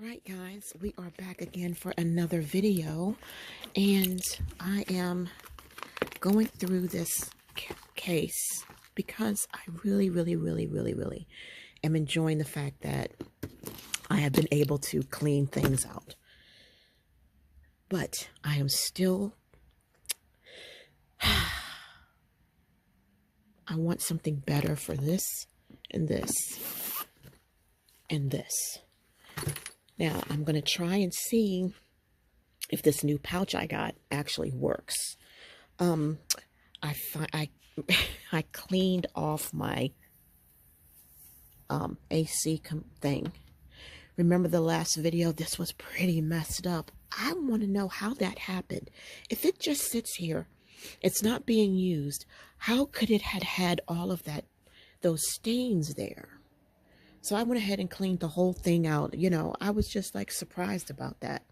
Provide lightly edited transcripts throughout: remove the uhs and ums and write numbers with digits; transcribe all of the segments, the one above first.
Alright guys, we are back again for another video, and I am going through this case because I really am enjoying the fact that I have been able to clean things out. But I am still, I want something better for this and this and this. Now, I'm going to try and see if this new pouch I got actually works. I cleaned off my AC thing. Remember the last video? This was pretty messed up. I want to know how that happened. If it just sits here, it's not being used, how could it had all of those stains there? So I went ahead and cleaned the whole thing out. You know, I was just like surprised about that.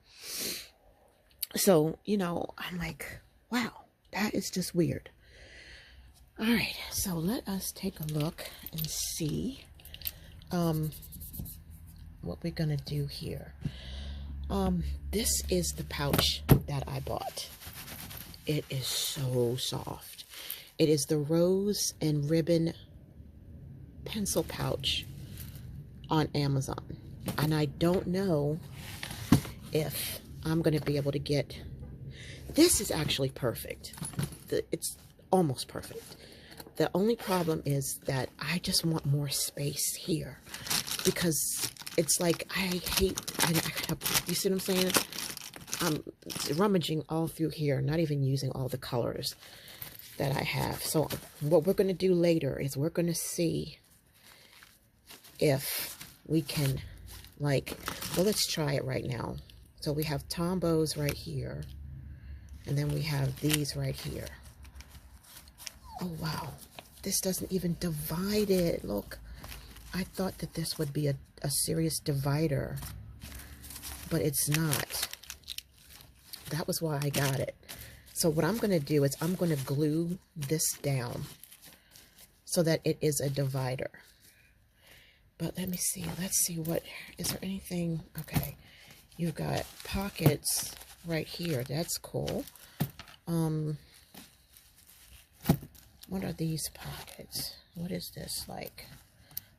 So, you know, I'm like, wow, that is just weird. All right, so let us take a look and see what we're gonna do here. This is the pouch that I bought. It is so soft. It is the Rose and Ribbon pencil pouch on Amazon, and I don't know if I'm going to be able to get this. Is actually perfect. It's almost perfect. The only problem is that I just want more space here, because it's like you see what I'm saying? I'm rummaging all through here, not even using all the colors that I have. So what we're going to do later is we're going to see if we can, like, well, let's try it right now. So we have Tombows right here, and then we have these right here. Oh wow, this doesn't even divide it. Look, I thought that this would be a serious divider, but it's not. That was why I got it. So what I'm going to do is I'm going to glue this down so that it is a divider. But let me see. Let's see, what is there anything? Okay, you've got pockets right here. That's cool. What are these pockets? What is this like?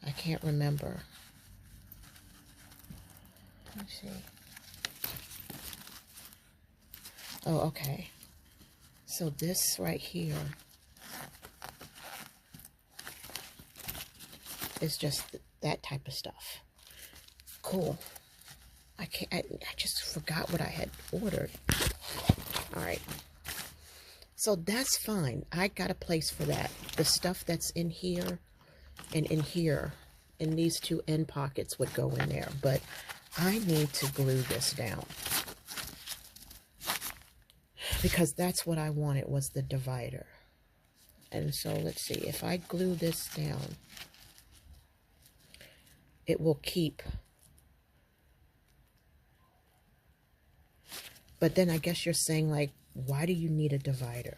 I can't remember. Let's see. Oh, okay. So this right here is just that type of stuff. Cool. I just forgot what I had ordered. All right. So that's fine. I got a place for that. The stuff that's in here and in here, in these two end pockets, would go in there. But I need to glue this down, because that's what I wanted, was the divider. And so let's see. If I glue this down, it will keep. But then I guess you're saying, like, why do you need a divider?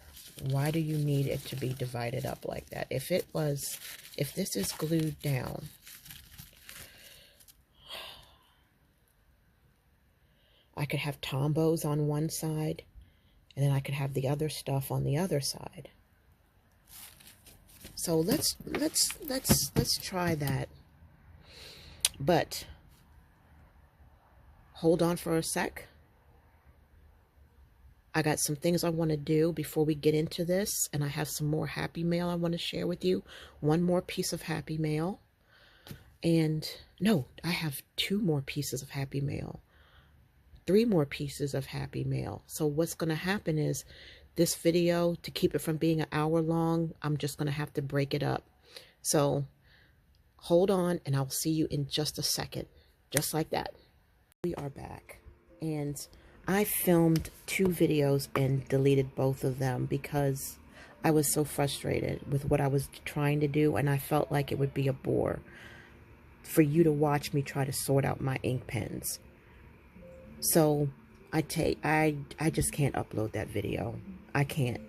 Why do you need it to be divided up like that? If this is glued down, I could have Tombows on one side, and then I could have the other stuff on the other side. So let's try that. But hold on for a sec. I got some things I want to do before we get into this, and I have some more Happy Mail I want to share with you. One more piece of Happy Mail. And no, I have 2 more pieces of Happy Mail. 3 more pieces of Happy Mail. So what's going to happen is, this video, to keep it from being an hour long, I'm just going to have to break it up. So hold on, and I'll see you in just a second. Just like that. We are back, and I filmed 2 videos and deleted both of them because I was so frustrated with what I was trying to do, and I felt like it would be a bore for you to watch me try to sort out my ink pens. So I just can't upload that video. I can't.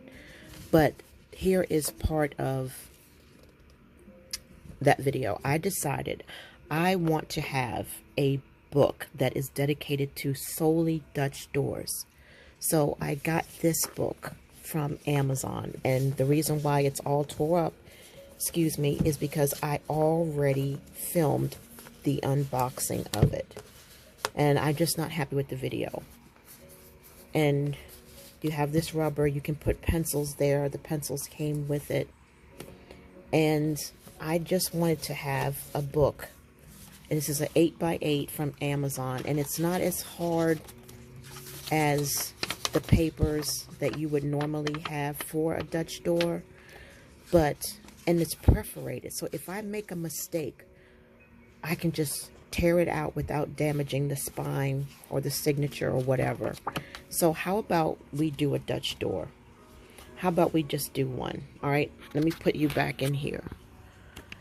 But here is part of that video. I decided I want to have a book that is dedicated to solely Dutch doors. So I got this book from Amazon, and the reason why it's all tore up, excuse me, is because I already filmed the unboxing of it, and I'm just not happy with the video. And you have this rubber, you can put pencils there, the pencils came with it, and I just wanted to have a book. And this is an 8x8 from Amazon, and it's not as hard as the papers that you would normally have for a Dutch door, and it's perforated, so if I make a mistake, I can just tear it out without damaging the spine or the signature or whatever. So how about we do a Dutch door? How about we just do one? All right, let me put you back in here,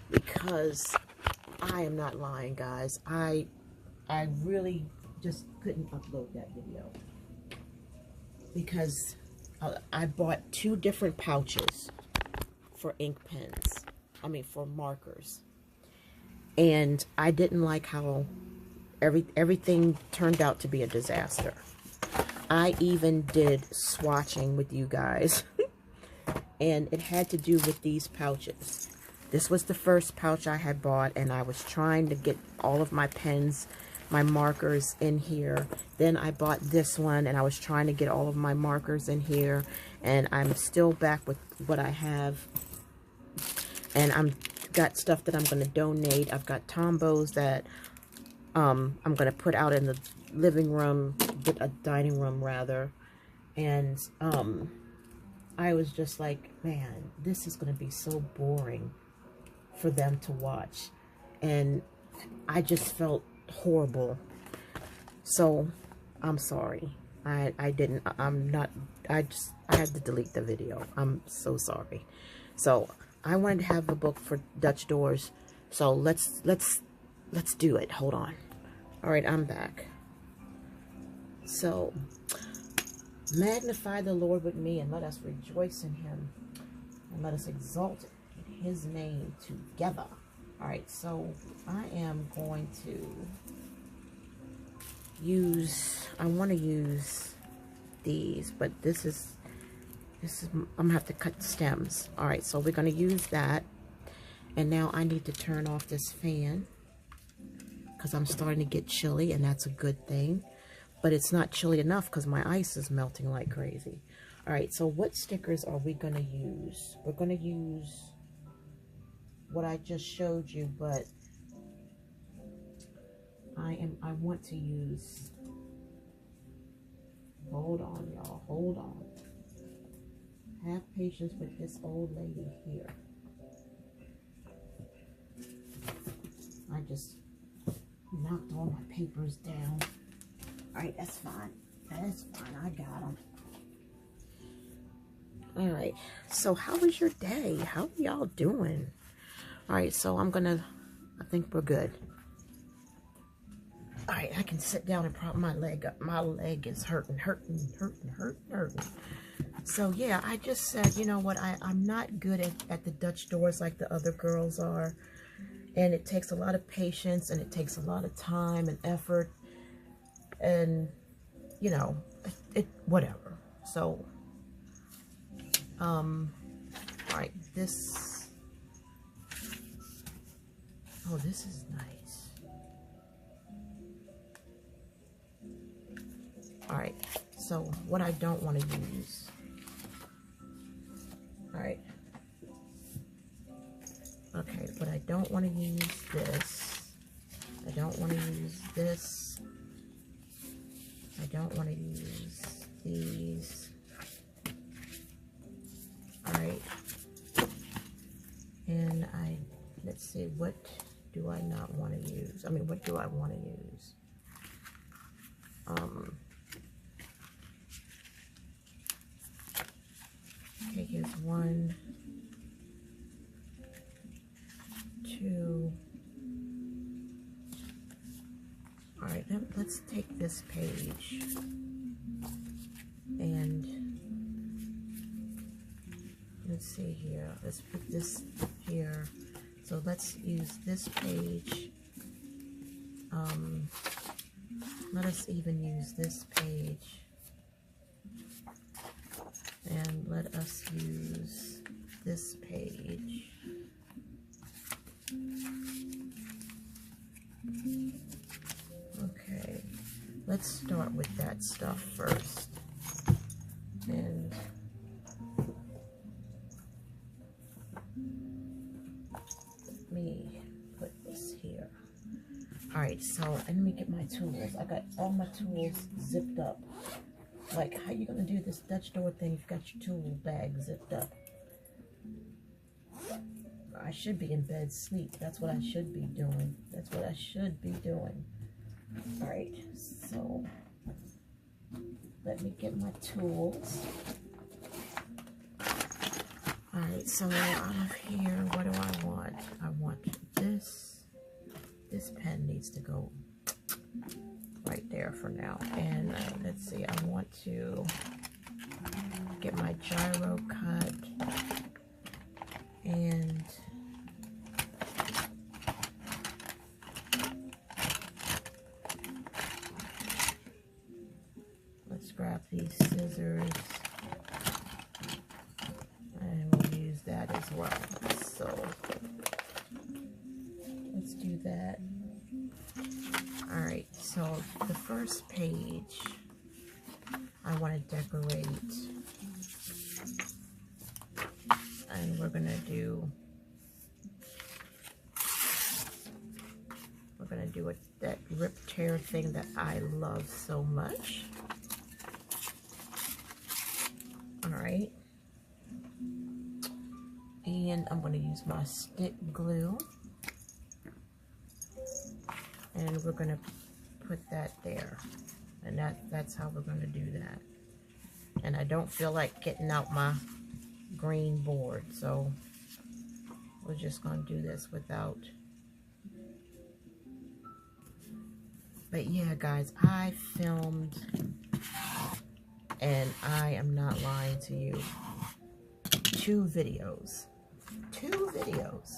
because I am not lying, guys. I really just couldn't upload that video because I bought 2 different pouches for ink pens. I mean, for markers. And I didn't like how everything turned out to be a disaster. I even did swatching with you guys. And it had to do with these pouches. This was the first pouch I had bought, and I was trying to get all of my pens, my markers in here. Then I bought this one, and I was trying to get all of my markers in here. And I'm still back with what I have. And I'm got stuff that I'm going to donate. I've got Tombows that I'm going to put out in the living room, a dining room rather. And I was just like, man, this is going to be so boring for them to watch. And I just felt horrible. So I'm sorry. I had to delete the video. I'm so sorry. So I wanted to have a book for Dutch doors. So let's do it. Hold on. All right, I'm back. So magnify the Lord with me, and let us rejoice in him, and let us exalt in his name together. All right, so I am going to use, I want to use these, but this is, I'm gonna have to cut the stems. All right, so we're gonna use that. And now I need to turn off this fan because I'm starting to get chilly, and that's a good thing. But it's not chilly enough because my ice is melting like crazy. All right, so what stickers are we gonna use? We're gonna use what I just showed you, but I want to use, hold on, y'all, hold on. Have patience with this old lady here. I just knocked all my papers down. All right, that's fine. That's fine. I got them. All right. So how was your day? How are y'all doing? All right. So I think we're good. All right. I can sit down and prop my leg up. My leg is hurting. So yeah, I just said, you know what? I'm not good at the Dutch doors like the other girls are. And it takes a lot of patience, and it takes a lot of time and effort. And, you know, whatever. So, all right, this, oh, this is nice. All right, so what I don't want to use, all right, okay, but I don't want to use this. I don't want to use this. I don't want to use these. All right. And let's see, what do I not want to use? I mean, what do I want to use? Okay, here's 1, 2. All right, let's take this page and let's see here. Let's put this here. So let's use this page. Let us even use this page. And let us use this page. Okay, let's start with that stuff first. And let me put this here. Alright, so let me get my tools. I got all my tools zipped up. Like, how you gonna do this Dutch door thing if you got your tool bag zipped up? I should be in bed sleep. That's what I should be doing. That's what I should be doing. Alright, so let me get my tools. Alright, so out of here, what do I want? I want this. This pen needs to go right there for now. And let's see, I want to get my gyro cut. And let's grab these scissors. And we'll use that as well. So let's do that. Alright, so the first page I want to decorate, and we're gonna do that rip tear thing that I love so much. Alright, and I'm going to use my stick glue. And we're going to put that there. And that's how we're going to do that. And I don't feel like getting out my green board. So we're just going to do this without. But yeah, guys, I filmed, and I am not lying to you, 2 videos. 2 videos.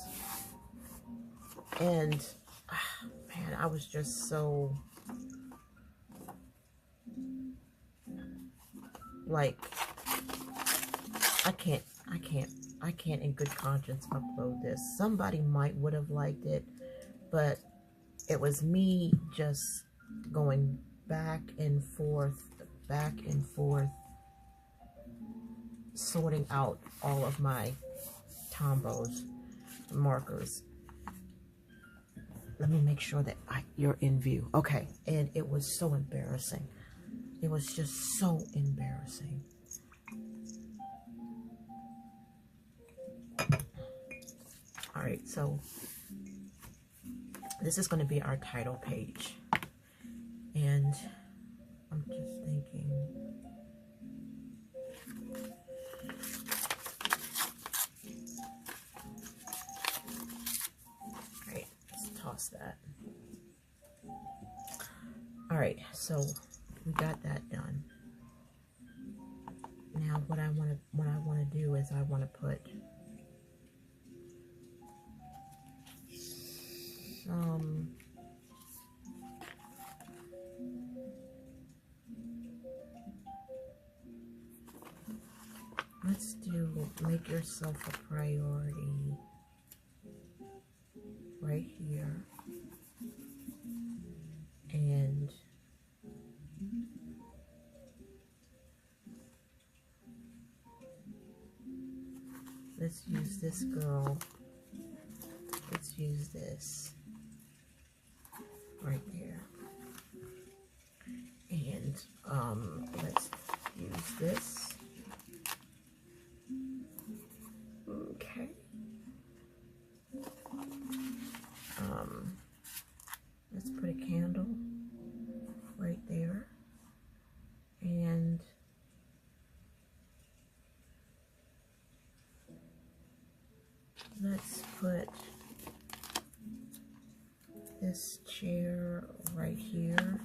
And man, I was just so, like, I can't in good conscience upload this. Somebody would have liked it, but it was me just going back and forth, sorting out all of my Tombows markers. Let me make sure that you're in view. Okay, and it was so embarrassing. It was just so embarrassing. All right, so this is going to be our title page. And I'm just thinking, all right, let's toss that. All right, so we got that done. Now what I want to do is I want to put some let's do make yourself a priority right here. And let's use this girl. Let's use this right there. And let's use this. Okay. Let's put a candle right there. And let's put this chair right here.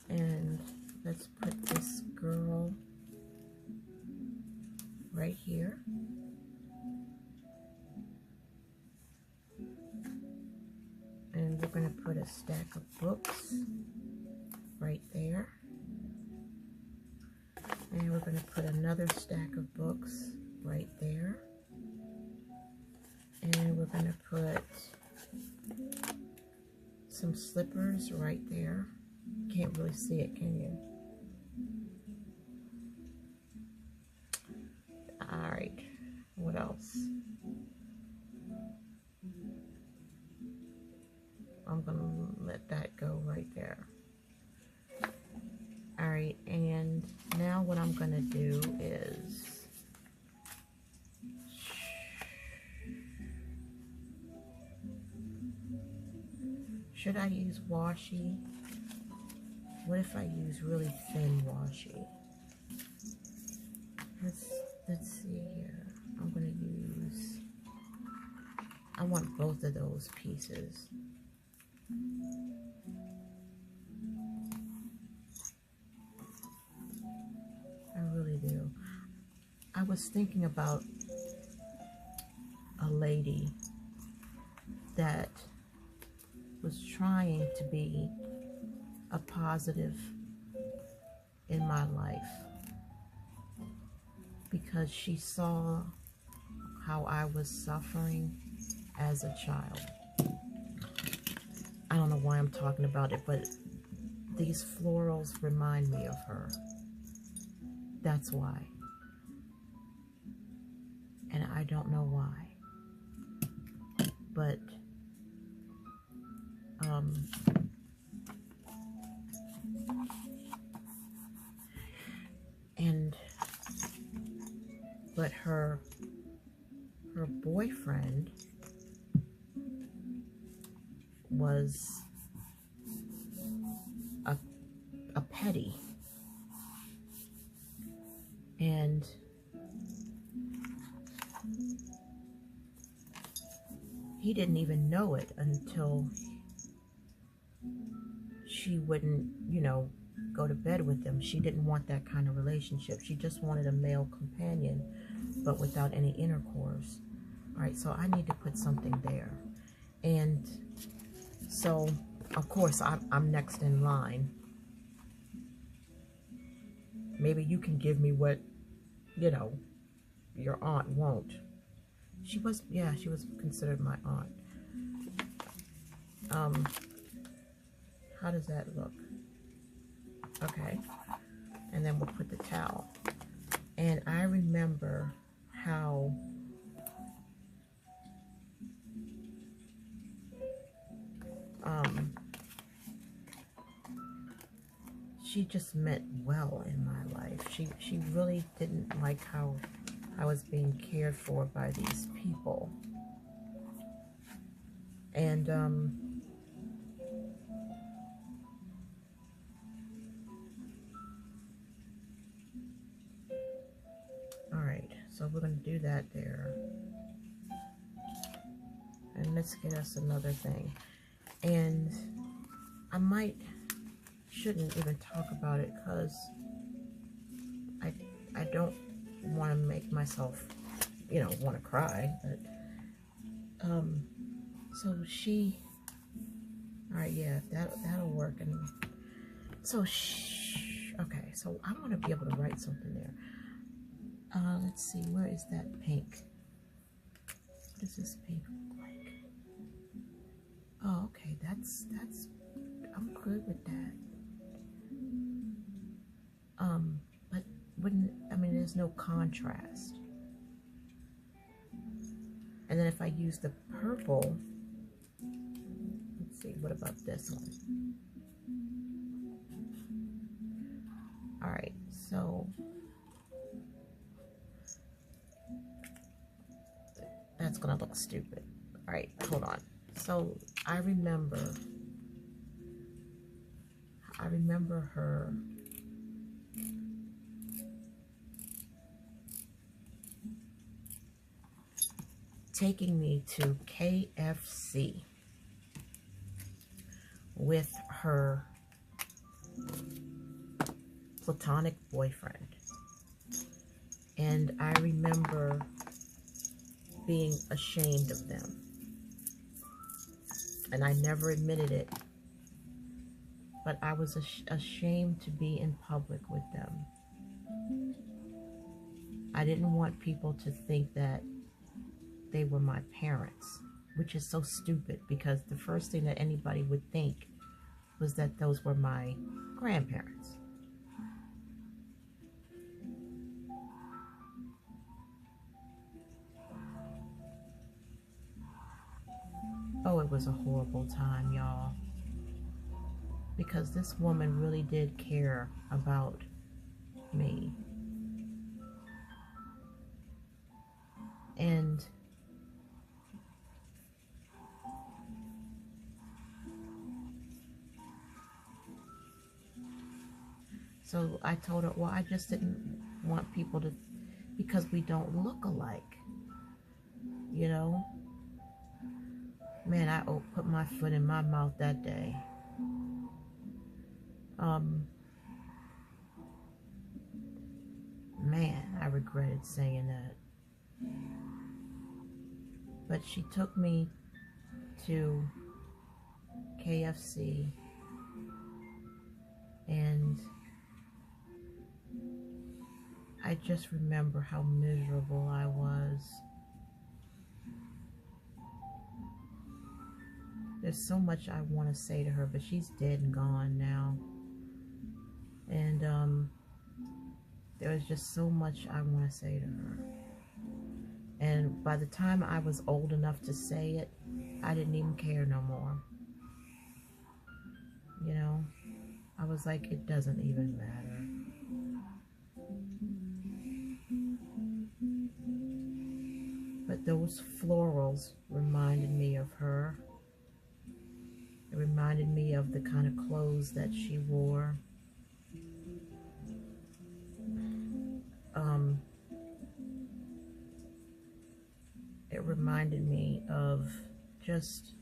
And let's put this girl right here. And we're going to put a a stack of books right there. And we're going to put another stack of books right there. And we're going to put some slippers right there. Can't really see it, can you? All right, what else? I'm gonna let that go right there. All right, and now what I'm gonna do is should I use washi? What if I use really thin washi? Let's see here. I'm gonna use, I want both of those pieces. I really do. I was thinking about a lady that was trying to be a positive in my life because she saw how I was suffering as a child. I don't know why I'm talking about it, but these florals remind me of her. That's why. And I don't know why. But her boyfriend was a petty, and he didn't even know it until she wouldn't, you know, go to bed with him. She didn't want that kind of relationship. She just wanted a male companion, but without any intercourse. All right, so I need to put something there. And so, of course, I'm next in line. Maybe you can give me what, you know, your aunt won't. She was, yeah, she was considered my aunt. How does that look? Okay. And then we'll put the towel. And I remember how she just meant well in my life. She really didn't like how I was being cared for by these people. And all right, so we're going to do that there. And let's get us another thing. And I shouldn't even talk about it because I don't want to make myself, you know, want to cry. But so she, all right, yeah, that'll work. And so okay, so I want to be able to write something there. Let's see, where is that pink? What does this pink look like? Oh, okay, that's I'm good with that. But wouldn't, I mean, there's no contrast. And then if I use the purple, let's see, what about this one? All right, so that's gonna look stupid. All right, hold on. So I remember her taking me to KFC with her platonic boyfriend. And I remember being ashamed of them. And I never admitted it but I was ashamed to be in public with them. I didn't want people to think that they were my parents, which is so stupid because the first thing that anybody would think was that those were my grandparents. Oh, it was a horrible time, y'all. Because this woman really did care about me. And so I told her, well, I just didn't want people to, because we don't look alike, you know? Man, I put my foot in my mouth that day. Man, I regretted saying that. But she took me to KFC, and I just remember how miserable I was. There's so much I want to say to her, but she's dead and gone now. And there was just so much I want to say to her. And by the time I was old enough to say it, I didn't even care no more. You know, I was like, it doesn't even matter. But those florals reminded me of her. It reminded me of the kind of clothes that she wore. It reminded me of just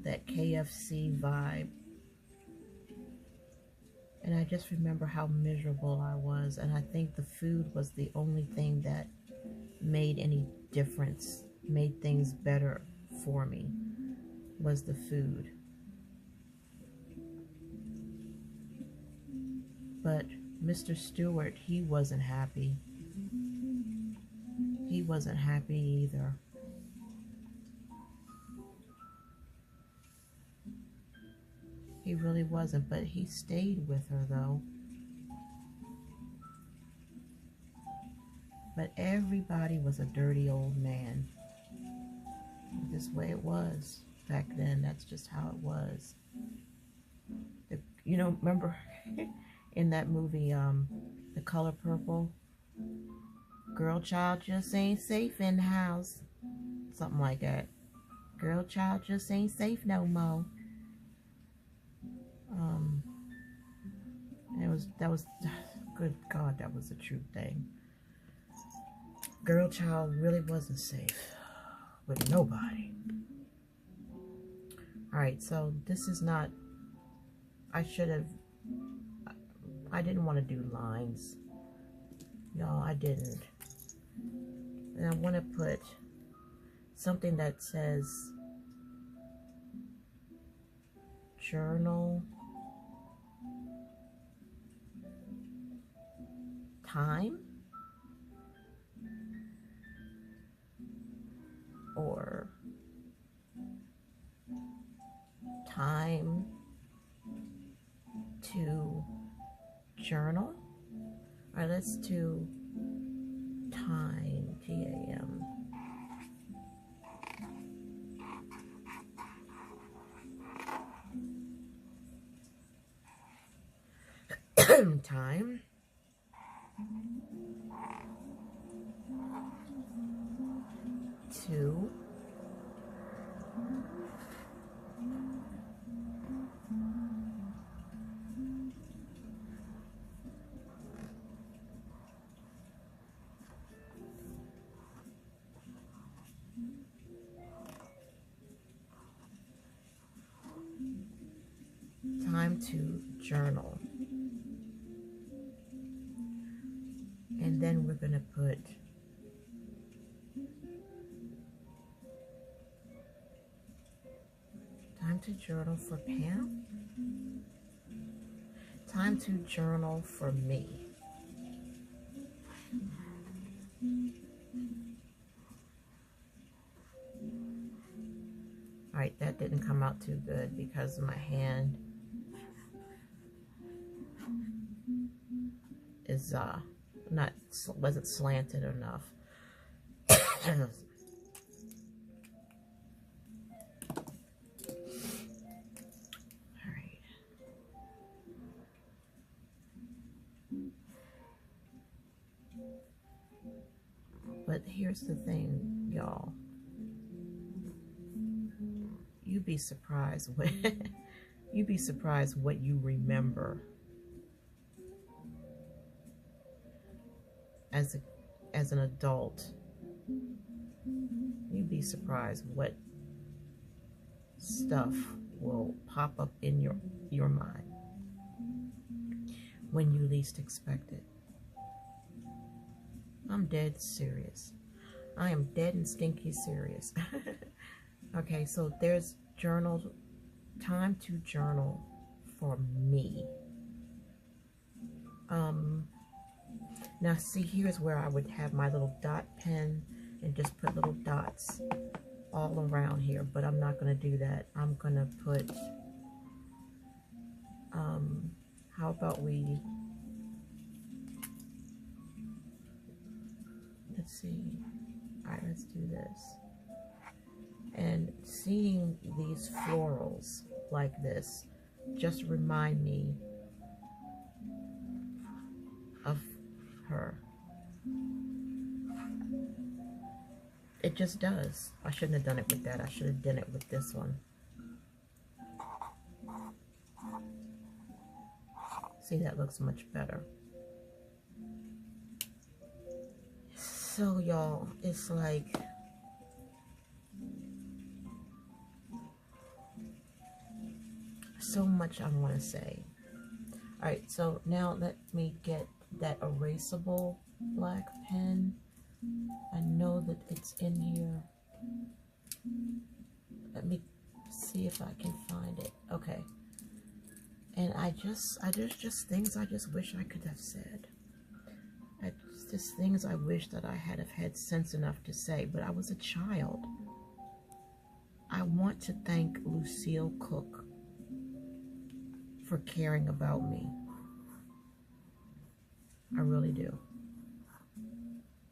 that KFC vibe. And I just remember how miserable I was. And I think the food was the only thing that made any difference, made things better for me, was the food. But Mr. Stewart, he wasn't happy. He wasn't happy either. He really wasn't, but he stayed with her though. But everybody was a dirty old man. This way it was back then. That's just how it was. You know, remember in that movie, The Color Purple? Girl child just ain't safe in the house. Something like that. Girl child just ain't safe no more. That was good God, that was a true thing. Girl child really wasn't safe with nobody. Alright, so this is not, I didn't want to do lines. Y'all, I didn't. And I want to put something that says journal time, or time to journal. All right, let's do time, T-A-M. Time to journal. And then we're going to put time to journal for Pam. Time to journal for me. All right, that didn't come out too good because my hand is wasn't slanted enough. All right. But here's the thing, y'all. You'd be surprised what you remember as an adult. You'd be surprised what stuff will pop up in your mind when you least expect it. I'm dead serious. I am dead and stinky serious. Okay, so there's time to journal for me. Now see, here's where I would have my little dot pen and just put little dots all around here, but I'm not going to do that. I'm going to put, how about let's see. All right, let's do this. And seeing these florals like this just remind me of her. It just does. I shouldn't have done it with that. I should have done it with this one. See, that looks much better. So y'all, it's like, so much I want to say. All right, so now let me get that erasable black pen. I know that it's in here. Let me see if I can find it. Okay. And there's just things I just wish I could have said. Just things I wish that I had have had sense enough to say, but I was a child. I want to thank Lucille Cook for caring about me. I really do.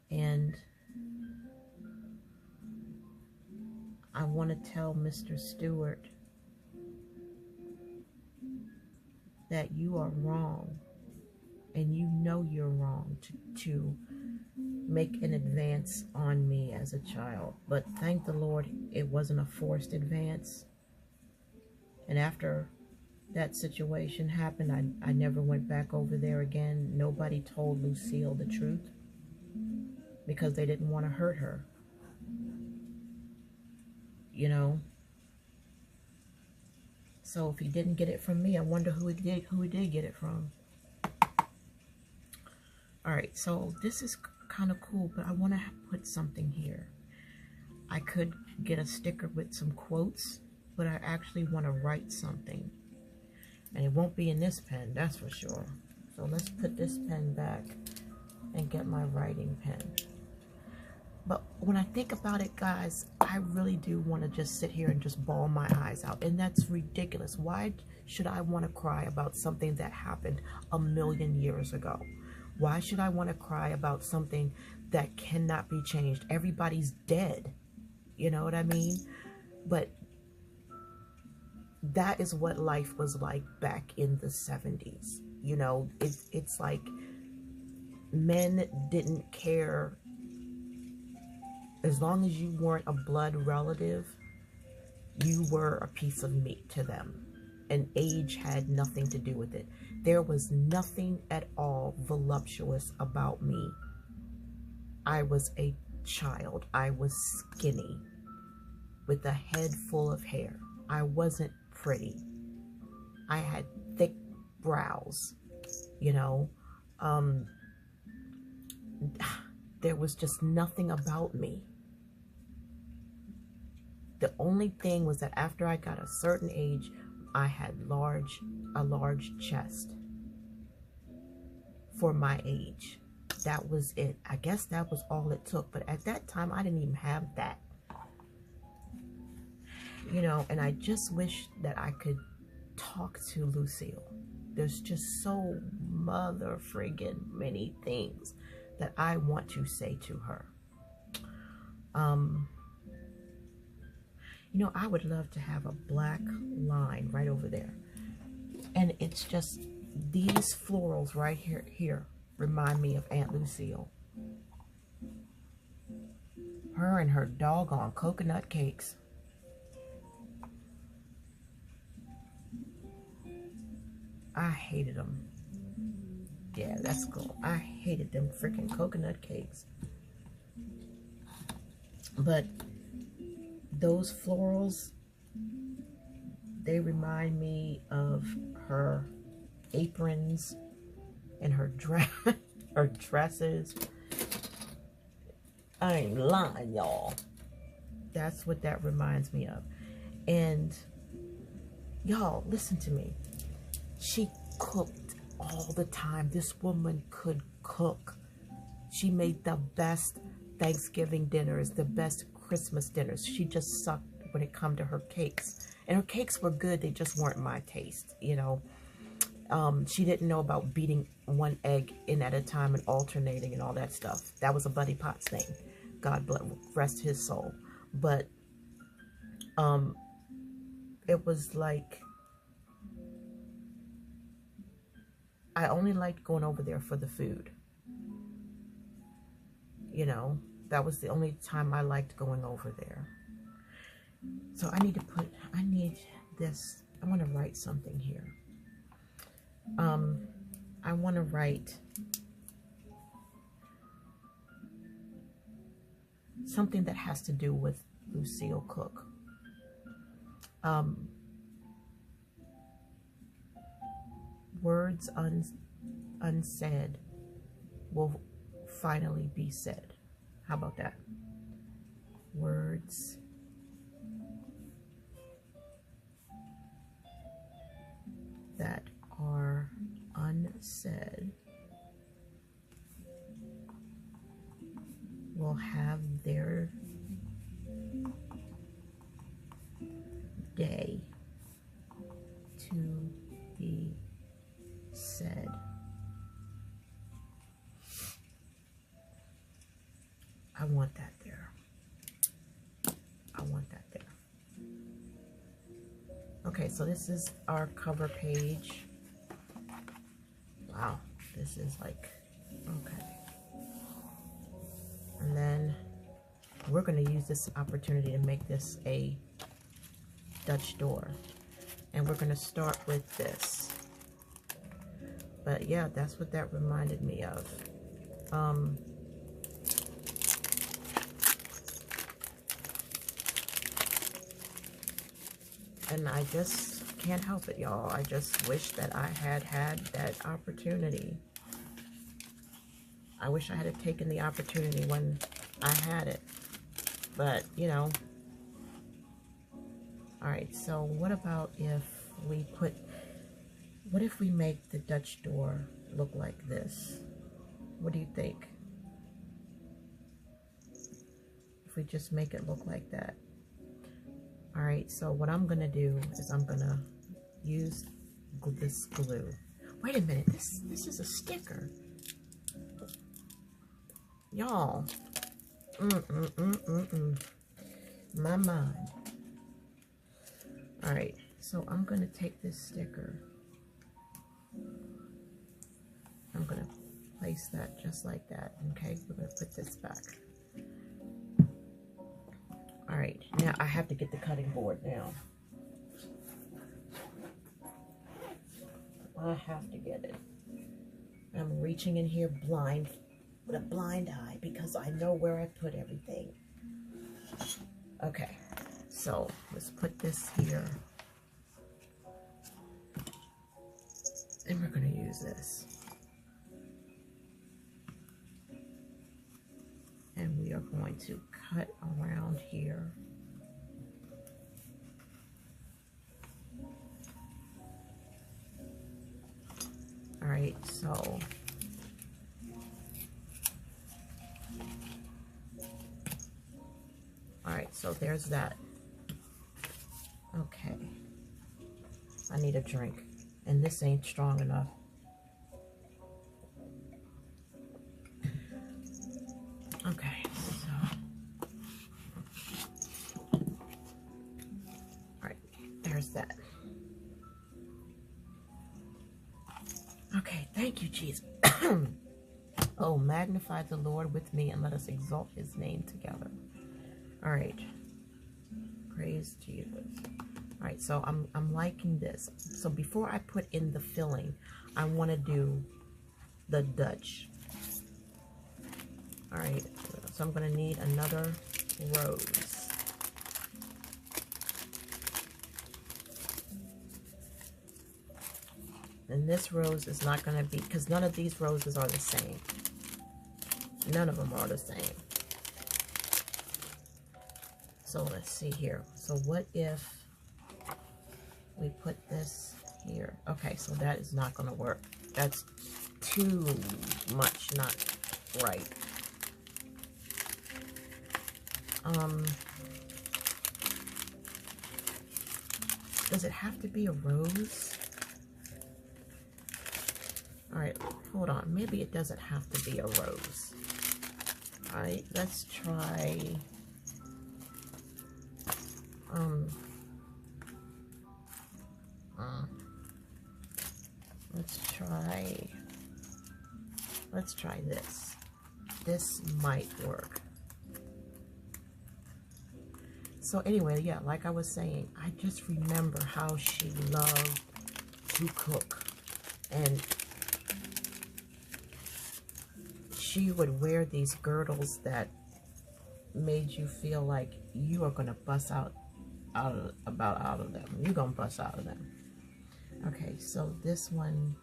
And I want to tell Mr. Stewart that you are wrong, and you know you're wrong to make an advance on me as a child. But thank the Lord it wasn't a forced advance. And after that situation happened, I never went back over there again. Nobody told Lucille the truth because they didn't want to hurt her. You know? So if he didn't get it from me, I wonder who he did get it from. All right, so this is kind of cool, but I want to put something here. I could get a sticker with some quotes, but I actually want to write something. And it won't be in this pen, that's for sure. So let's put this pen back and get my writing pen. But when I think about it, guys, I really do want to just sit here and just bawl my eyes out. And that's ridiculous. Why should I want to cry about something that happened 1,000,000 years ago? Why should I want to cry about something that cannot be changed? Everybody's dead. You know what I mean? But that is what life was like back in the 70s. You know, it's like men didn't care. As long as you weren't a blood relative, you were a piece of meat to them. And age had nothing to do with it. There was nothing at all voluptuous about me. I was a child. I was skinny with a head full of hair. I wasn't pretty. I had thick brows, you know. There was just nothing about me The only thing was that after I got a certain age, I had a large chest for my age. That was it. I guess that was all it took. But at that time, I didn't even have that. You know, and I just wish that I could talk to Lucille. There's just so mother friggin' many things that I want to say to her. You know, I would love to have a black line right over there. And it's just these florals right here remind me of Aunt Lucille. Her and her doggone coconut cakes. I hated them. Yeah, that's cool. I hated them freaking coconut cakes. But those florals, they remind me of her aprons and her dresses. I ain't lying, y'all. That's what that reminds me of. And y'all, listen to me. She cooked all the time. This woman could cook. She made the best Thanksgiving dinners, the best Christmas dinners. She just sucked when it come to her cakes. And her cakes were good. They just weren't my taste, you know. She didn't know about beating one egg in at a time and alternating and all that stuff. That was a Buddy Potts thing. God bless, rest his soul. But it was like, I only liked going over there for the food. You know, that was the only time I liked going over there. So I need this, I want to write something here. I want to write something that has to do with Lucille Cook. Words unsaid will finally be said. How about that? Words that are unsaid will have their day to be said. I want that there. I want that there. Okay, so this is our cover page. Wow, this is like, okay. And then we're going to use this opportunity to make this a Dutch door. And we're going to start with this. But yeah, that's what that reminded me of. And I just can't help it, y'all. I just wish that I had that opportunity. I wish I had taken the opportunity when I had it. But, you know. Alright, so what about if we what if we make the Dutch door look like this? What do you think? If we just make it look like that. Alright, so what I'm going to do is I'm going to use this glue. Wait a minute, this is a sticker. Y'all. My mind. Alright, so I'm going to take this sticker. I'm going to place that just like that. Okay, we're going to put this back. Alright, now I have to get the cutting board now. I have to get it. I'm reaching in here blind, with a blind eye, because I know where I put everything. Okay, so let's put this here. And we're going to use this. And we are going to cut around here. so all right, so there's that. Okay, I need a drink, and this ain't strong enough. Okay, so all right, there's that. Okay, thank you, Jesus. Oh, magnify the Lord with me and let us exalt his name together. All right, praise Jesus. All right, so I'm liking this. So before I put in the filling, I want to do the Dutch. All right, so I'm going to need another rose. And this rose is not going to be, because none of these roses are the same. None of them are the same. So let's see here. So what if we put this here? Okay, so that is not going to work. That's too much not right. Does it have to be a rose? All right, hold on. Maybe it doesn't have to be a rose. All right, let's try. Let's try this. This might work. So anyway, yeah, like I was saying, I just remember how she loved to cook. And she would wear these girdles that made you feel like you are going to bust out of them. You're going to bust out of them. Okay, so this one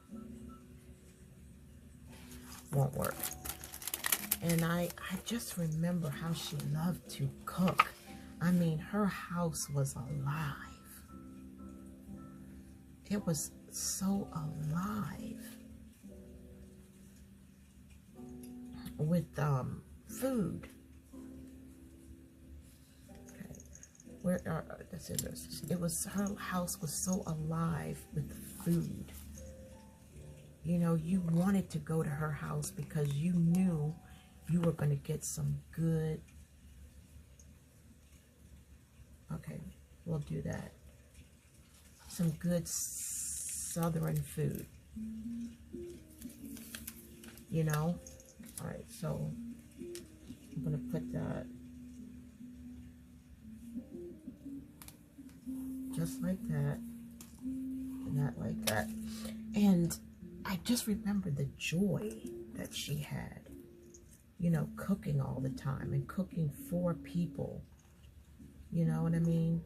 won't work. And I just remember how she loved to cook. I mean, her house was alive. It was so alive with food. Okay, where are the scissors? It was, her house was so alive with food. You know, you wanted to go to her house because you knew you were going to get some good. Okay, we'll do that. Some good southern food. You know? Alright, so I'm going to put that just like that. And that like that. And I just remember the joy that she had. You know, cooking all the time and cooking for people. You know what I mean?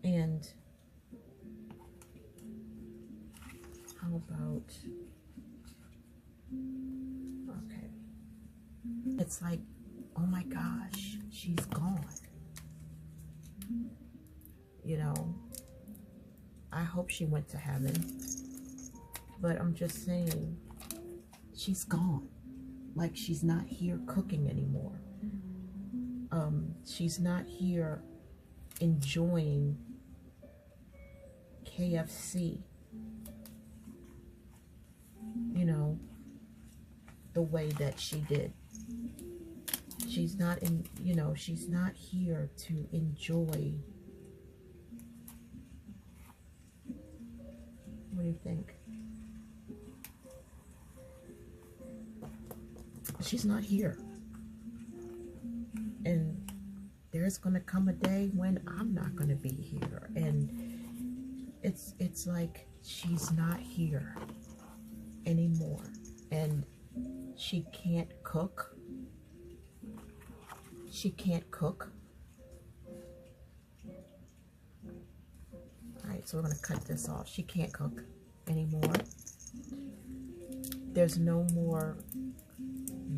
And how about, okay. It's like, oh my gosh, she's gone. You know, I hope she went to heaven. But I'm just saying, she's gone. Like, she's not here cooking anymore. She's not here enjoying KFC, you know, the way that she did. She's not in, you know, she's not here to enjoy. What do you think? She's not here. And there's going to come a day when I'm not going to be here. And it's like she's not here anymore. And she can't cook. She can't cook. Alright, so we're going to cut this off. She can't cook anymore. There's no more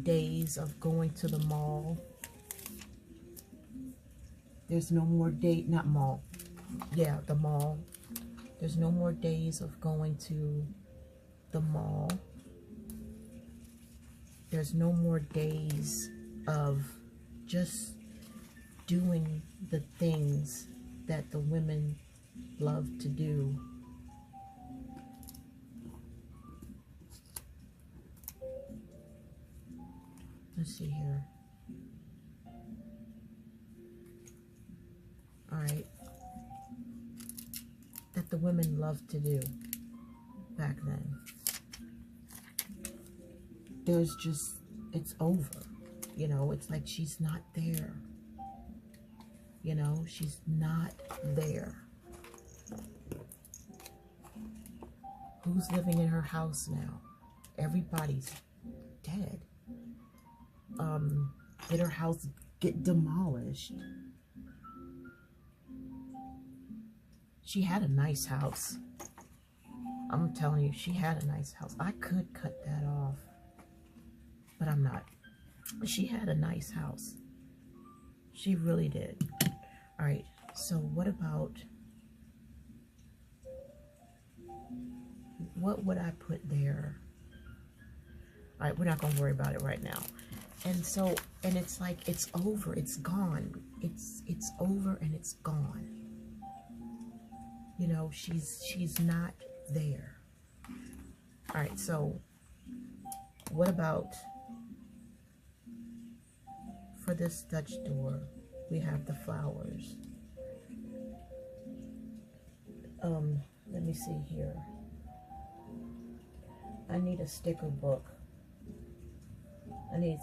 days of going to the mall. There's no more date, not mall. Yeah, the mall. There's no more days of going to the mall. There's no more days of just doing the things that the women love to do. Let's see here. All right. That the women loved to do back then. There's just, it's over. You know, it's like she's not there. You know, she's not there. Who's living in her house now? Everybody's dead. Did her house get demolished? She had a nice house. I'm telling you, she had a nice house. I could cut that off, but I'm not. She had a nice house. She really did. All right, so what about, what would I put there? All right, we're not gonna worry about it right now. And so, and it's like, it's over, it's gone. It's over and it's gone. You know, she's not there. All right, so what about for this Dutch door? We have the flowers. Let me see here. I need a sticker book. I need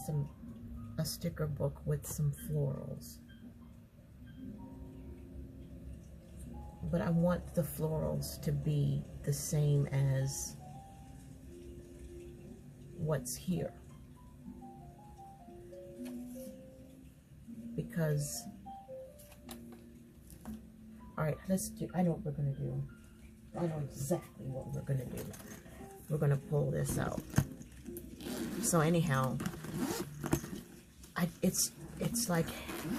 a sticker book with some florals. But I want the florals to be the same as what's here. Because, all right, let's do, I know what we're going to do. I know exactly what we're going to do. We're going to pull this out. So anyhow, it's like,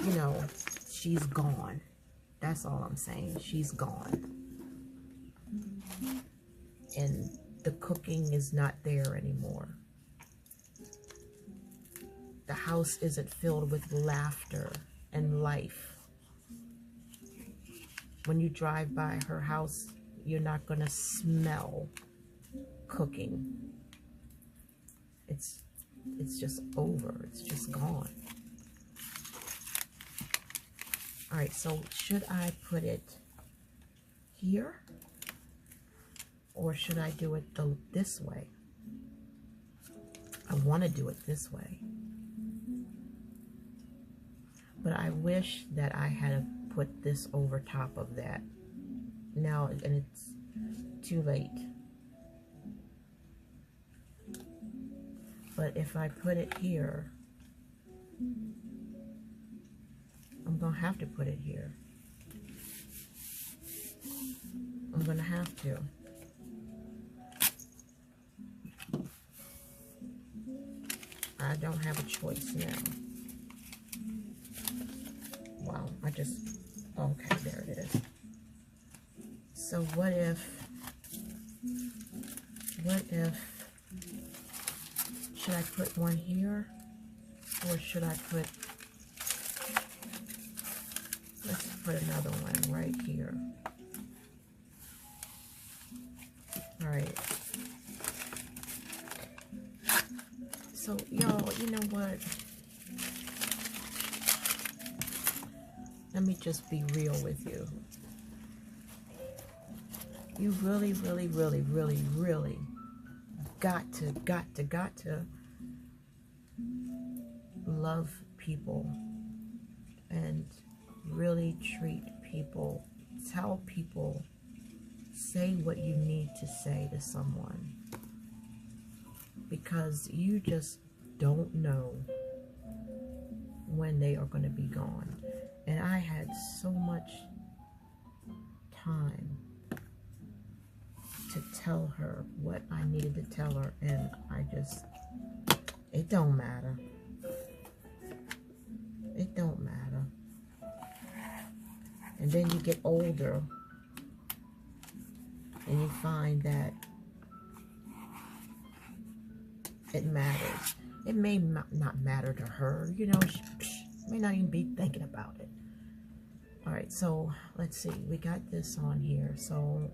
you know, she's gone. That's all I'm saying. She's gone. And the cooking is not there anymore. The house isn't filled with laughter and life. When you drive by her house, you're not going to smell cooking. It's just over. It's just gone. All right, so should I put it here? Or should I do it this way? I want to do it this way. But I wish that I had put this over top of that. Now, and it's too late. But if I put it here, I'm going to have to put it here. I'm going to have to. I don't have a choice now. Wow, okay, there it is. So what if, should I put one here? Or should I put, let's put another one right here. All right. So, y'all, you know what? Let me just be real with you. You really, really, really, really, really got to love people and really treat people. Tell people, say what you need to say to someone. Because you just don't know when they are going to be gone. And I had so much time to tell her what I needed to tell her, and it don't matter. It don't matter. And then you get older, and you find that it matters. It may not matter to her, you know, she may not even be thinking about it. All right, so let's see, we got this on here, so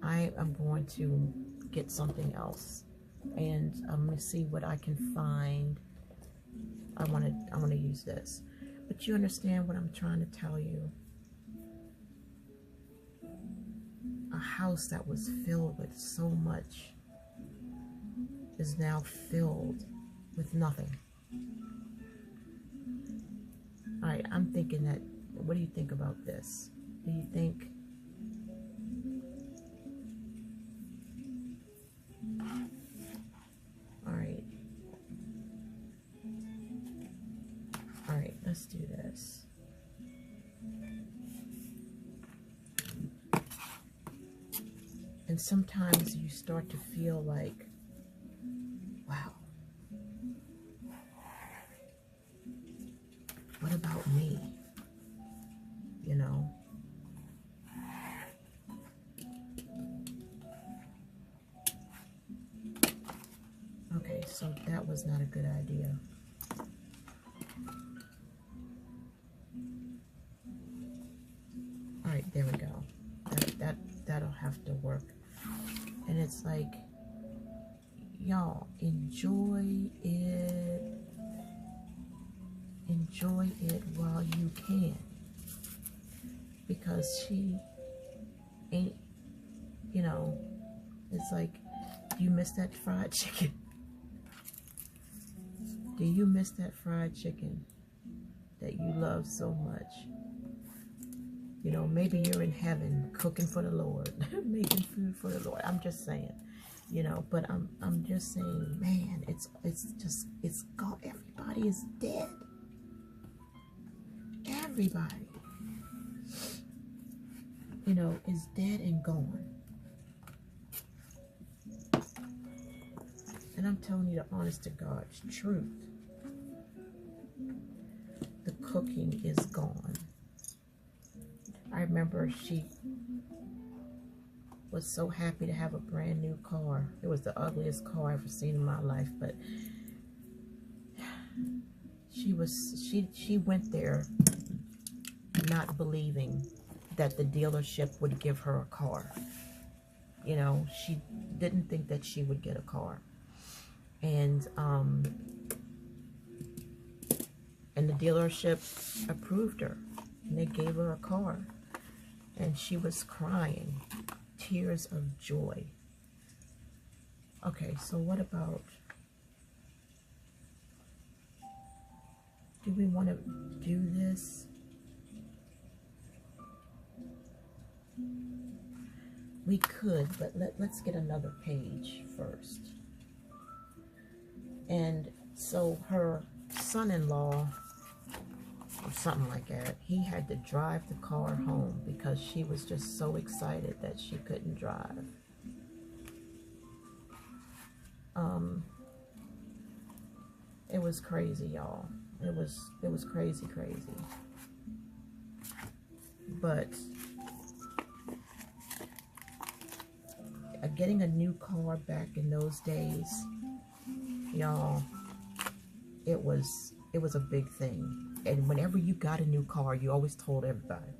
I am going to get something else, and I'm going to see what I can find. I want to use this, but you understand what I'm trying to tell you. A house that was filled with so much is now filled with nothing. All right, I'm thinking that, what do you think about this? Do you think all right, let's do this. And sometimes you start to feel like, wow, what about me? You know? Okay, so that was not a good idea. All right, there we go. That'll have to work. And it's like, y'all, enjoy it. Enjoy it while you can. Because she ain't, you know, it's like, you miss that fried chicken. Do you miss that fried chicken that you love so much? You know, maybe you're in heaven cooking for the Lord, making food for the Lord. I'm just saying, you know, but I'm just saying, man, it's gone. Everybody is dead. Everybody, you know, is dead and gone. And I'm telling you the honest to God's truth. The cooking is gone. I remember she was so happy to have a brand new car. It was the ugliest car I've ever seen in my life, but she went there not believing that the dealership would give her a car. You know, she didn't think that she would get a car. And the dealership approved her, and they gave her a car. And she was crying, tears of joy. Okay, so what about, do we want to do this? We could, but let's get another page first. And so her son-in-law, or something like that, he had to drive the car home because she was just so excited that she couldn't drive. It was crazy, y'all. It was crazy. But getting a new car back in those days, y'all, it was a big thing. And whenever you got a new car, you always told everybody,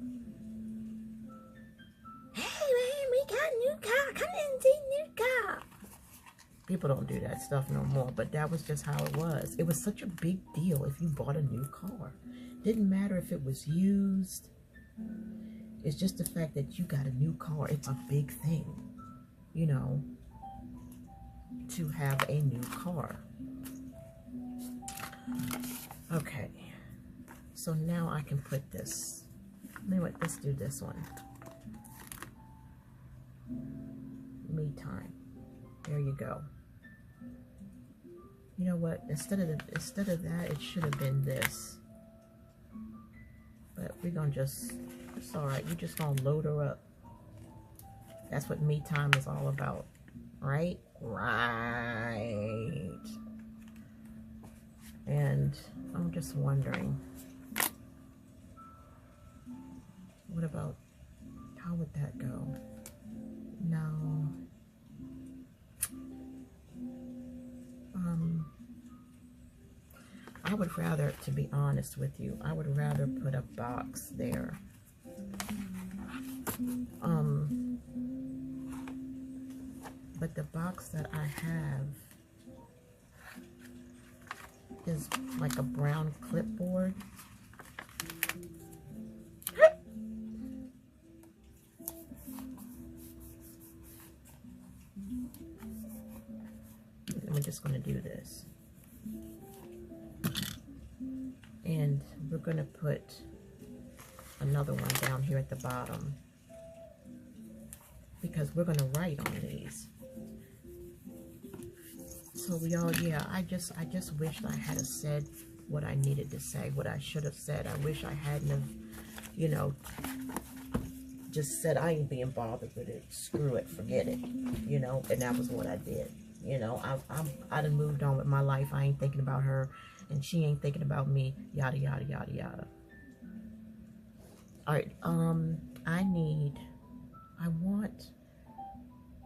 "Hey man, we got a new car. Come in and see new car." People don't do that stuff no more, but that was just how it was. It was such a big deal if you bought a new car. Didn't matter if it was used. It's just the fact that you got a new car. It's a big thing, you know, to have a new car. Okay, so now I can put this. Let's do this one. Me time. There you go. You know what? Instead of that, it should have been this. But we're gonna just, it's all right. You're just gonna load her up. That's what me time is all about, right? Right. And I'm just wondering, what about, how would that go? No. I would rather, to be honest with you, I would rather put a box there. But the box that I have is like a brown clipboard. And we're just going to do this. And we're going to put another one down here at the bottom, because we're going to write on these. So we all, yeah, I just wished I had said what I needed to say, what I should have said. I wish I hadn't have, you know, just said, I ain't being bothered with it. Screw it, forget it, you know, and that was what I did. You know, I done moved on with my life. I ain't thinking about her, and she ain't thinking about me, yada, yada, yada, yada. All right,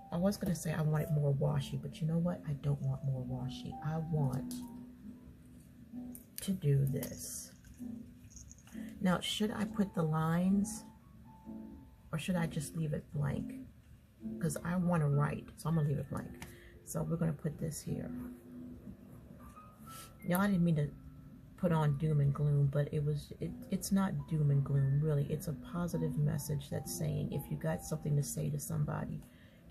I was going to say I wanted more washi, but you know what? I don't want more washi. I want to do this. Now, should I put the lines, or should I just leave it blank? Because I want to write, so I'm going to leave it blank. So we're going to put this here. Now, I didn't mean to put on doom and gloom, but it's not doom and gloom, really. It's a positive message that's saying, if you got something to say to somebody,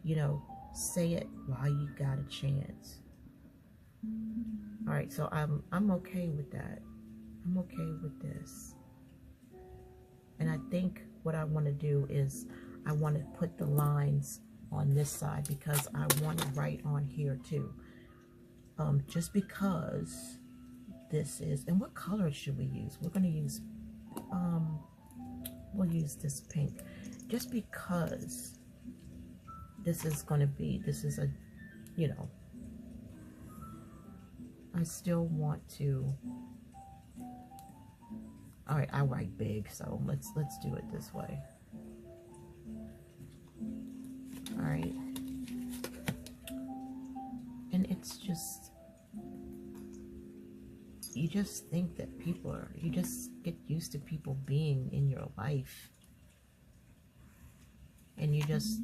you know, say it while you got a chance. All right, so I'm okay with that. I'm okay with this. And I think what I want to do is I want to put the lines on this side, because I want to write on here too. Just because this is, and what color should we use? We're going to use, we'll use this pink, just because this is going to be, this is a, you know, I still want to, all right, I write big, so let's do it this way. All right. And it's just, you just think that people are, you just get used to people being in your life. And you just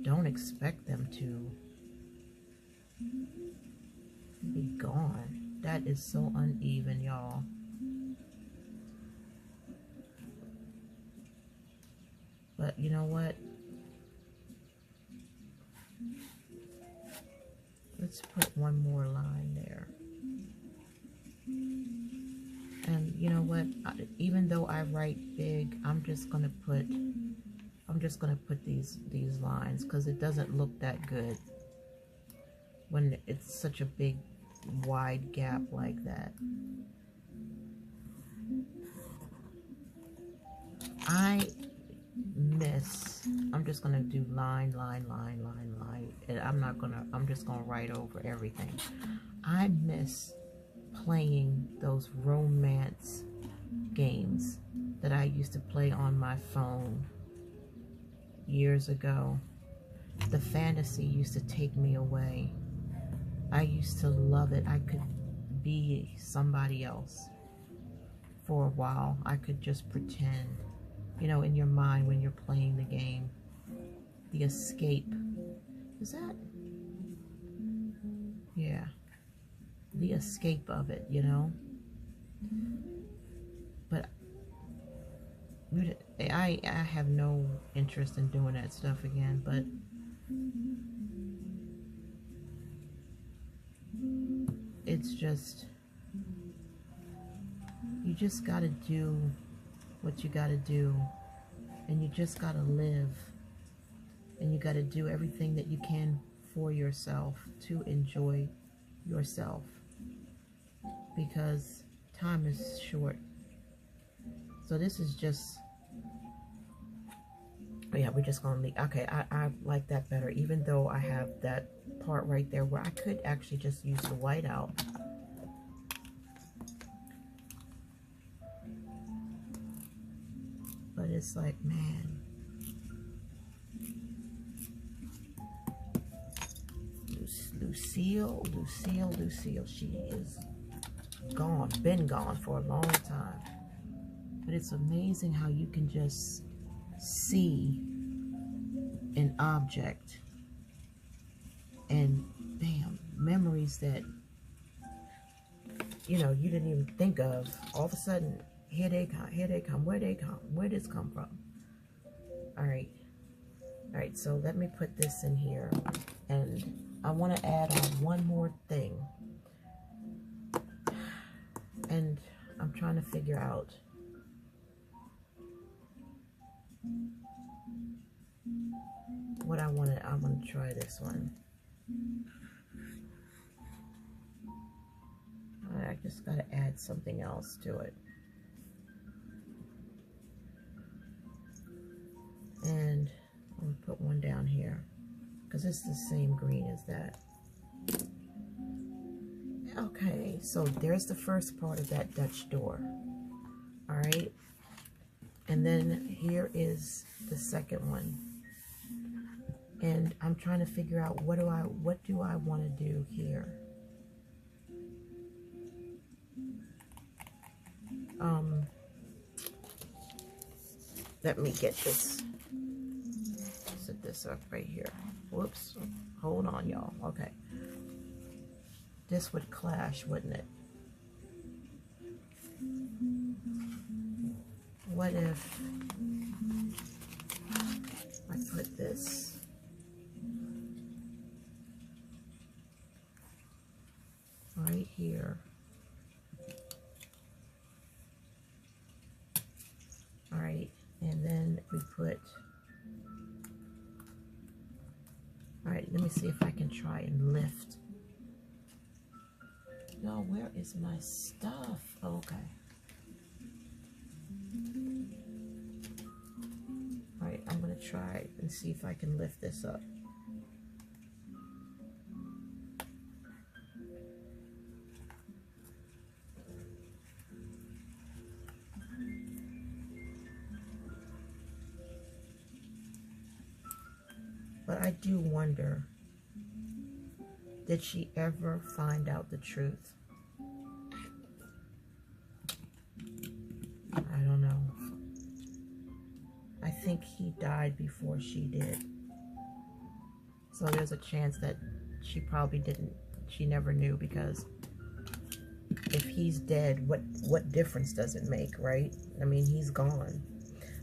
don't expect them to be gone. That is so uneven, y'all. But you know what? Let's put one more line there. And you know what? Even though I write big, I'm just gonna put these lines, because it doesn't look that good when it's such a big wide gap like that. I'm just gonna do line, and I'm just gonna write over everything. I miss playing those romance games that I used to play on my phone years ago. The fantasy used to take me away. I used to love it. I could be somebody else for a while. I could just pretend, you know, in your mind when you're playing the game. The escape. Is that? Yeah. The escape of it, you know? But I have no interest in doing that stuff again, but it's just, you just gotta do what you gotta do, and you just gotta live, and you gotta do everything that you can for yourself to enjoy yourself, because time is short. So this is just, yeah, we're just gonna leave. Okay, I like that better, even though I have that part right there where I could actually just use the white out. But it's like, man, Lucille. She is gone, been gone for a long time. But it's amazing how you can just see an object and bam, memories that, you know, you didn't even think of. All of a sudden, here they come, where they come, where did this come from? All right, so let me put this in here, and I want to add on one more thing, and I'm trying to figure out what I want to try this one. I just got to add something else to it. And I'm going to put one down here because it's the same green as that. Okay, so there's the first part of that Dutch door. All right. And then here is the second one. And I'm trying to figure out what do I want to do here. Let me get this. Set this up right here. Whoops. Hold on, y'all. Okay. This would clash, wouldn't it? What if I put this right here? All right, and then we put, all right, let me see if I can try and lift. No, where is my stuff? Oh, okay. All right, I'm gonna try and see if I can lift this up. But I do wonder, did she ever find out the truth? I don't know. I think he died before she did. So there's a chance that she probably didn't, she never knew, because if he's dead, what difference does it make, right? I mean, he's gone.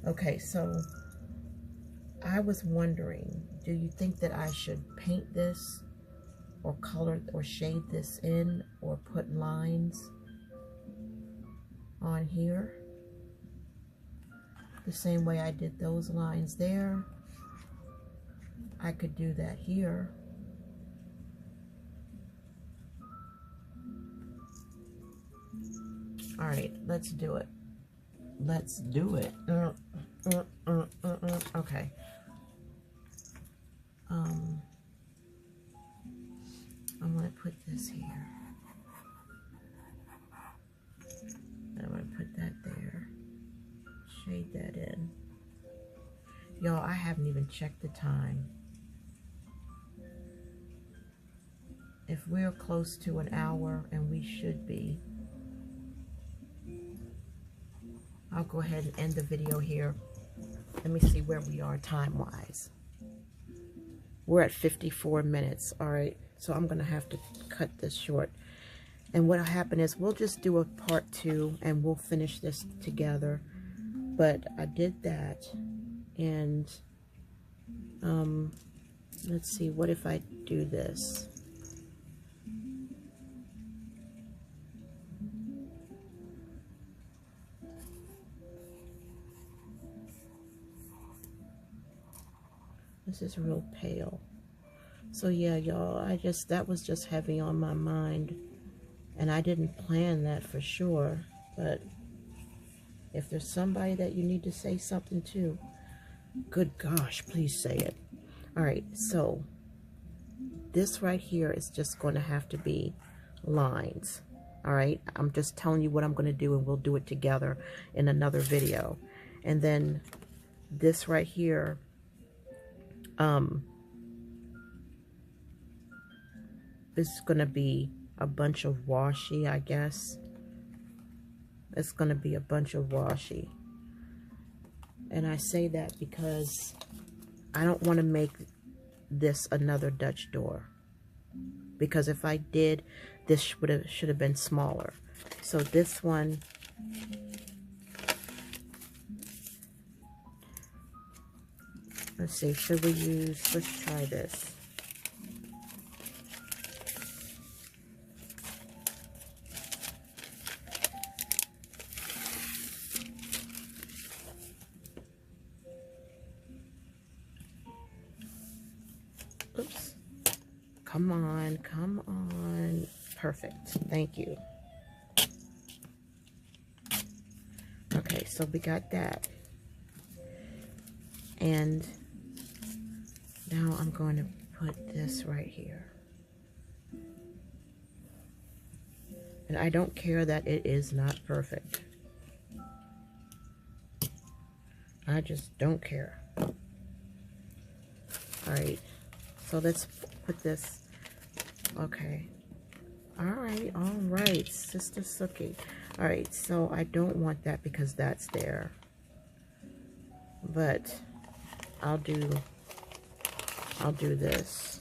Okay, so I was wondering, do you think that I should paint this or color or shade this in or put lines on here the same way I did those lines there? I could do that here. All right, let's do it. Let's do it. Okay. I'm going to put this here. I'm going to put that there. Shade that in. Y'all, I haven't even checked the time. If we're close to an hour, and we should be, I'll go ahead and end the video here. Let me see where we are time-wise. We're at 54 minutes. All right, so I'm gonna have to cut this short. And what'll happen is we'll just do a part 2 and we'll finish this together. But I did that, and let's see, what if I do this? This is real pale. So yeah, y'all, that was just heavy on my mind. And I didn't plan that for sure. But if there's somebody that you need to say something to, good gosh, please say it. All right, so this right here is just going to have to be lines. All right, I'm just telling you what I'm going to do, and we'll do it together in another video. And then this right here, it's going to be a bunch of washi, I guess. It's going to be a bunch of washi. And I say that because I don't want to make this another Dutch door. Because if I did, this should have been smaller. So this one, let's see, should we use, let's try this. Oops. Come on, come on. Perfect. Thank you. Okay, so we got that. And now I'm going to put this right here. And I don't care that it is not perfect. I just don't care. All right, so let's put this. Okay. All right, Sister Suki. All right, so I don't want that because that's there. But I'll do this.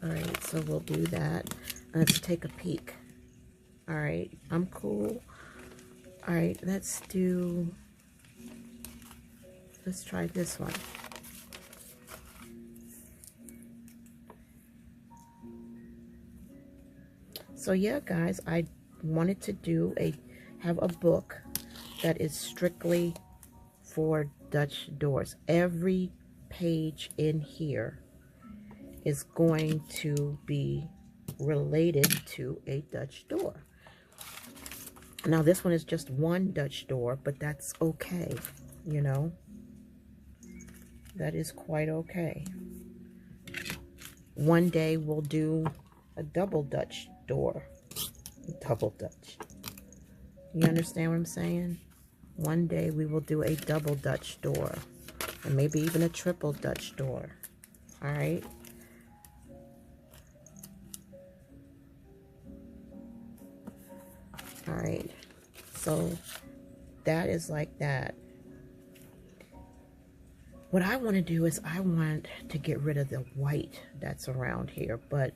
All right, so we'll do that. Let's take a peek. All right, I'm cool. All right, let's try this one. So yeah, guys, I wanted to have a book that is strictly for Dutch doors. Every page in here is going to be related to a Dutch door. Now this one is just one Dutch door, but that's okay, you know. That is quite okay. One day we'll do a double Dutch door. Double Dutch. You understand what I'm saying? One day we will do a double Dutch door. And maybe even a triple Dutch door. Alright? Alright. So that is like that. What I want to do is I want to get rid of the white that's around here, but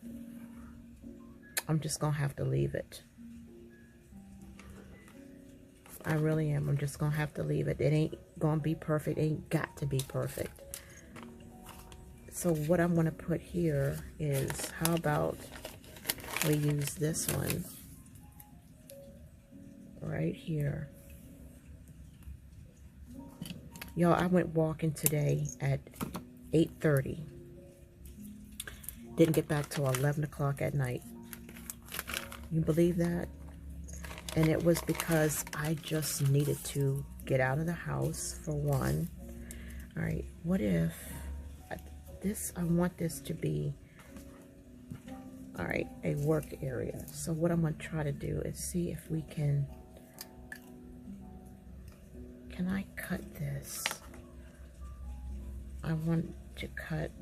I'm just going to have to leave it. I really am. I'm just going to have to leave it. It ain't going to be perfect. It ain't got to be perfect. So what I'm going to put here is, how about we use this one right here. Y'all, I went walking today at 8:30. Didn't get back till 11 o'clock at night. You believe that? And it was because I just needed to get out of the house, for one. All right, what if I want this to be, all right, a work area. So what I'm going to try to do is see if we can I cut this? I want to cut.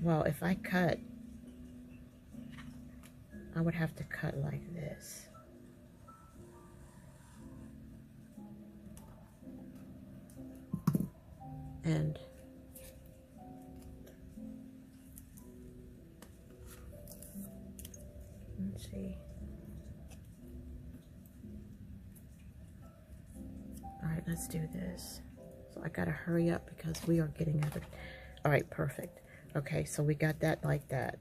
Well, if I cut, I would have to cut like this. And let's see. All right, let's do this. So I gotta hurry up because we are getting out of. All right, perfect. Okay, so we got that like that.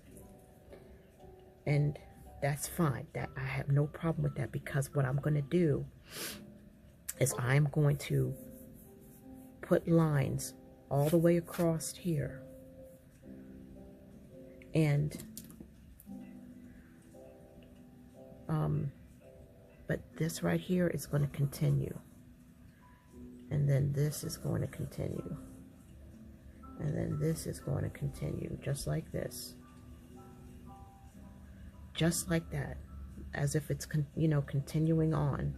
And that's fine. That I have no problem with that, because what I'm going to do is I'm going to put lines all the way across here. And but this right here is going to continue. And then this is going to continue. And then this is going to continue just like this. Just like that. As if it's, you know, continuing on.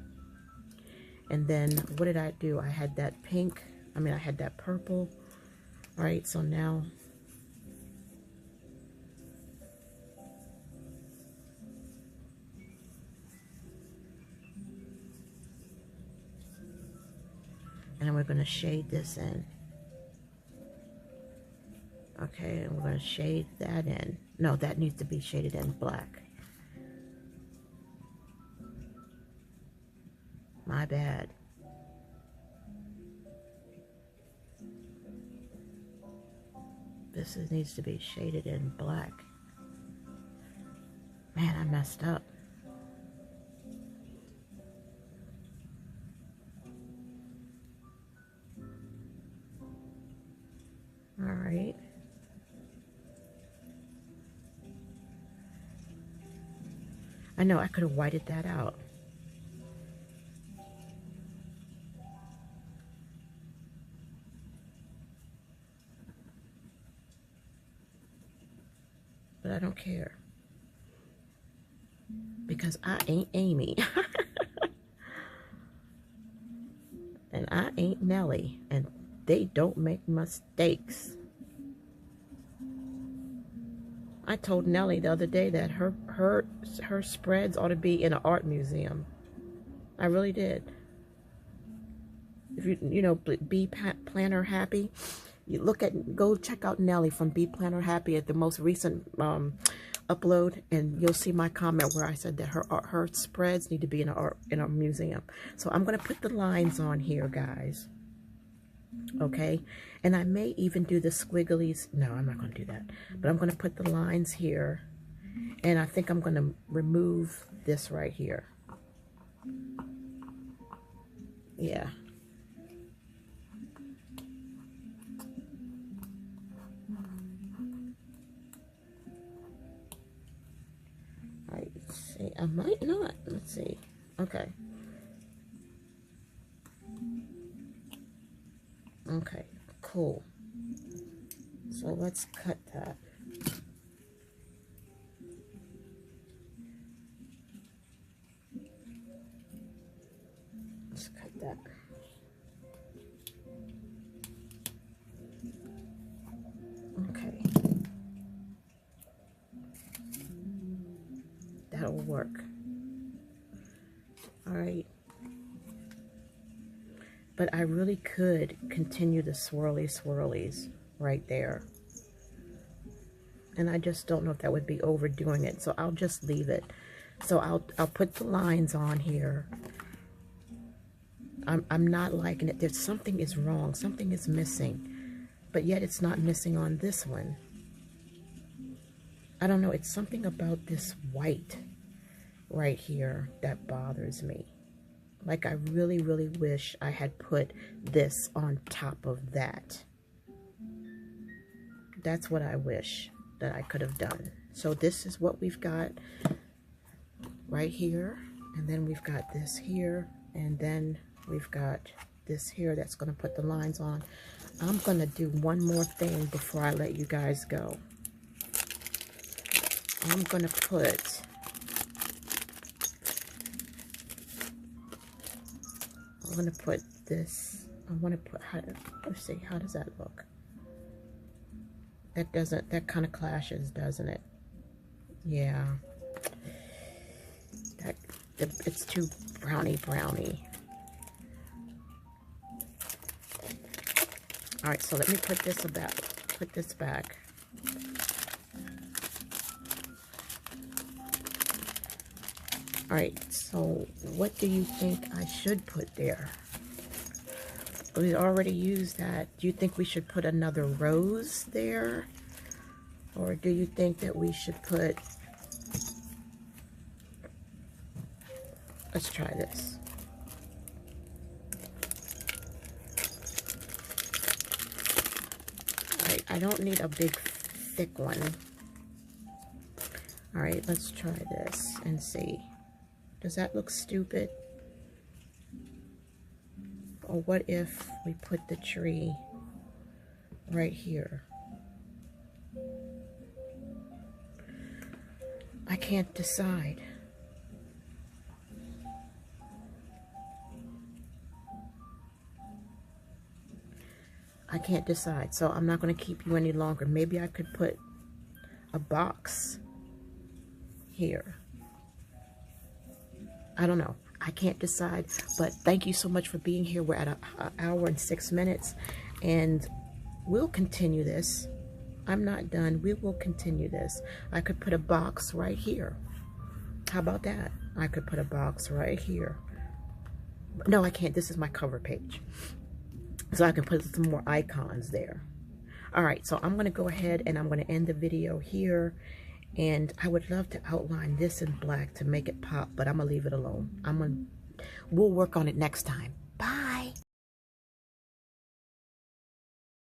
And then what did I do? I had that pink. I mean, I had that purple. All right, so now and we're going to shade this in. Okay, and we're going to shade that in. No, that needs to be shaded in black. My bad. This needs to be shaded in black. Man, I messed up. All right. I know I could have whited that out. But I don't care. Because I ain't Amy. And I ain't Nelly. And they don't make mistakes. I told Nelly the other day that her spreads ought to be in an art museum. I really did. If you know, Bee Planner Happy, you go check out Nelly from Bee Planner Happy at the most recent upload, and you'll see my comment where I said that her spreads need to be in a museum. So I'm gonna put the lines on here, guys. Okay, and I may even do the squigglies. No, I'm not going to do that, but I'm going to put the lines here, and I think I'm going to remove this right here. Yeah. I see. I might not. Let's see. Okay. Okay, cool. So let's cut that. Let's cut that. Okay. That'll work. All right. But I really could continue the swirlies right there. And I just don't know if that would be overdoing it. So I'll just leave it. So I'll put the lines on here. I'm not liking it. There's something is wrong. Something is missing. But yet it's not missing on this one. I don't know. It's something about this white right here that bothers me. Like, I really, really wish I had put this on top of that. That's what I wish that I could have done. So this is what we've got right here. And then we've got this here. And then we've got this here that's going to put the lines on. I'm going to do one more thing before I let you guys go. I'm going to put... I'm going to put this, I want to put, let's see, how does that look? That kind of clashes, doesn't it? Yeah. It's too brownie. All right, so let me put this back. All right, so what do you think I should put there? We already used that. Do you think we should put another rose there? Or do you think that we should put... Let's try this. All right, I don't need a big, thick one. All right, let's try this and see. Does that look stupid? Or what if we put the tree right here. I can't decide. I can't decide, so I'm not going to keep you any longer. Maybe I could put a box here. I don't know. I can't decide, but thank you so much for being here. We're at an hour and 6 minutes, and we'll continue this. I'm not done. We will continue this. I could put a box right here. How about that? I could put a box right here. No, I can't. This is my cover page. So I can put some more icons there. All right, so I'm going to go ahead and I'm going to end the video here. And I would love to outline this in black to make it pop, but I'm going to leave it alone. We'll work on it next time.